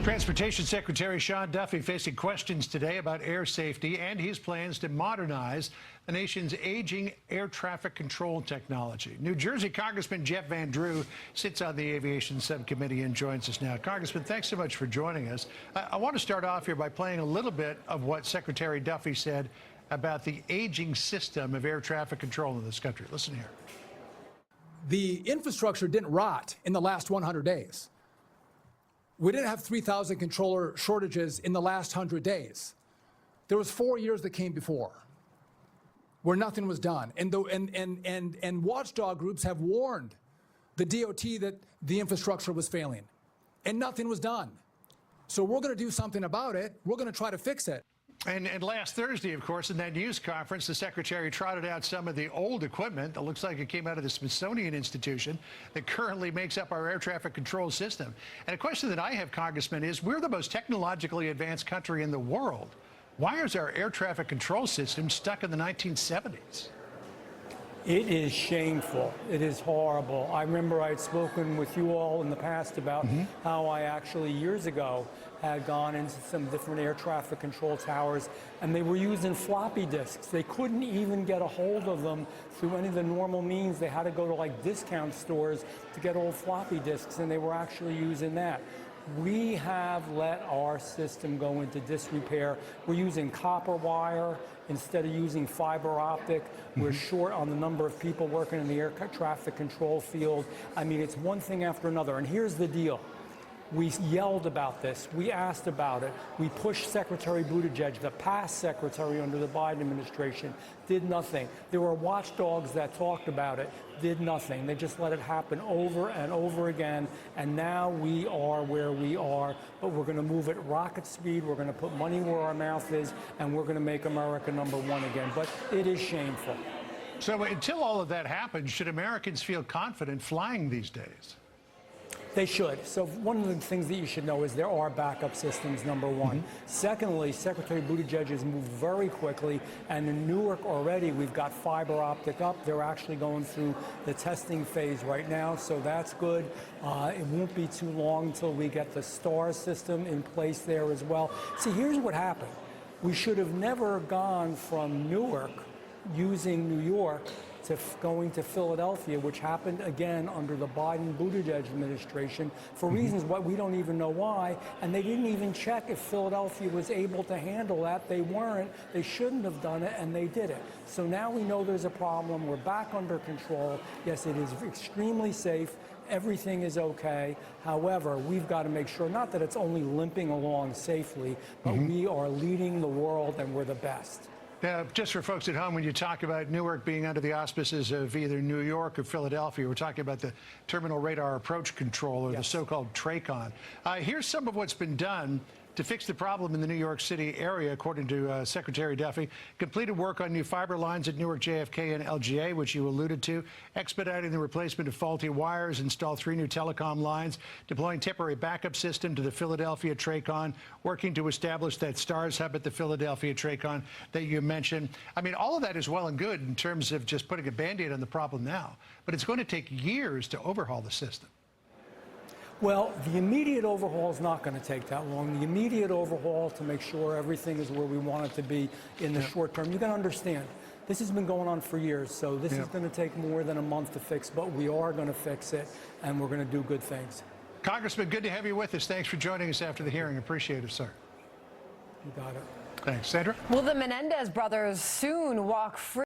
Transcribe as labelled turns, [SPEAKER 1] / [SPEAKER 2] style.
[SPEAKER 1] Transportation Secretary Sean Duffy facing questions today about air safety and his plans to modernize the nation's aging air traffic control technology. New Jersey Congressman Jeff Van Drew sits on the Aviation Subcommittee and joins us now. Congressman, thanks so much for joining us. I want to start off here by playing a little bit of what Secretary Duffy said about the aging system of air traffic control in this country. Listen here.
[SPEAKER 2] The infrastructure didn't rot in the last 100 days. We didn't have 3,000 controller shortages in the last 100 days. There was 4 years that came before where nothing was done. And watchdog groups have warned the DOT that the infrastructure was failing, and nothing was done. So we're going to do something about it. We're going to try to fix it.
[SPEAKER 1] And last Thursday, of course, in that news conference, the Secretary trotted out some of the old equipment that looks like it came out of the Smithsonian Institution that currently makes up our air traffic control system. And a question that I have, Congressman, is we're the most technologically advanced country in the world. Why is our air traffic control system stuck in the 1970s?
[SPEAKER 3] It is shameful. It is horrible. I remember I'd spoken with you all in the past about how I actually years ago had gone into some different air traffic control towers, and they were using floppy disks. They couldn't even get a hold of them through any of the normal means. They had to go to like discount stores to get old floppy disks, and they were actually using that. We have let our system go into disrepair. We're using copper wire instead of using fiber optic. We're short on the number of people working in the air traffic control field. I mean, it's one thing after another. And here's the deal. We yelled about this. We asked about it. We pushed Secretary Buttigieg, the past secretary under the Biden administration, did nothing. There were watchdogs that talked about it, did nothing. They just let it happen over and over again. And now we are where we are, but we're going to move at rocket speed. We're going to put money where our mouth is, and we're going to make America #1 again. But it is shameful.
[SPEAKER 1] So until all of that happens, should Americans feel confident flying these days?
[SPEAKER 3] They should. So one of the things that you should know is there are backup systems, #1. Secondly, Secretary Buttigieg has moved very quickly, and in Newark already we've got fiber optic up. They're actually going through the testing phase right now, so that's good. It won't be too long until we get the STAR system in place there as well. See, here's what happened. We should have never gone from Newark using New York to going to Philadelphia, which happened again under the Biden-Buttigieg administration for reasons what we don't even know why, and they didn't even check if Philadelphia was able to handle that. They weren't. They shouldn't have done it, and they did it. So now we know there's a problem. We're back under control. Yes, it is extremely safe. Everything is okay. However, we've got to make sure, not that it's only limping along safely, but we are leading the world, and we're the best.
[SPEAKER 1] Now, just for folks at home, when you talk about Newark being under the auspices of either New York or Philadelphia, we're talking about the Terminal Radar Approach Control, or the so-called TRACON. Here's some of what's been done to fix the problem in the New York City area, according to Secretary Duffy. Completed work on new fiber lines at Newark JFK and LGA, which you alluded to, expediting the replacement of faulty wires, installed 3 new telecom lines, deploying temporary backup system to the Philadelphia TRACON, working to establish that STARS hub at the Philadelphia TRACON that you mentioned. I mean, all of that is well and good in terms of just putting a Band-Aid on the problem now, but it's going to take years to overhaul the system.
[SPEAKER 3] Well, the immediate overhaul is not going to take that long. The immediate overhaul to make sure everything is where we want it to be in the short term. You got to understand, this has been going on for years, so this is going to take more than a month to fix, but we are going to fix it, and we're going to do good things.
[SPEAKER 1] Congressman, good to have you with us. Thanks for joining us after the hearing. Appreciate it, sir.
[SPEAKER 3] You got it.
[SPEAKER 1] Thanks. Sandra?
[SPEAKER 4] Will the Menendez brothers soon walk free?